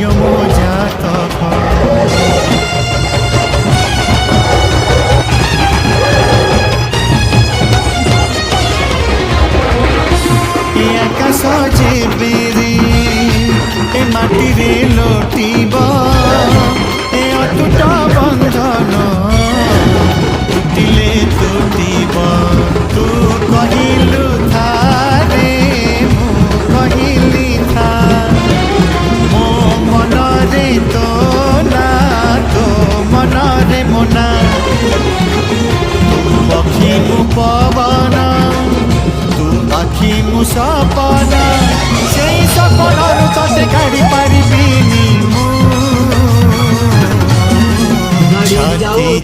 भाग्य मो जातक आकाश जेबेरे ए माटी रे लोटिब ए अटूट बंधन टूटिले टूटिब तू कहिलु थारे मु कहिली था मो मन रे तो ना तो मन रे मोना तू पक्षी मु पवन तू आखि मु सपना से सपन ते गाड़ी पारिबिनी मु छाती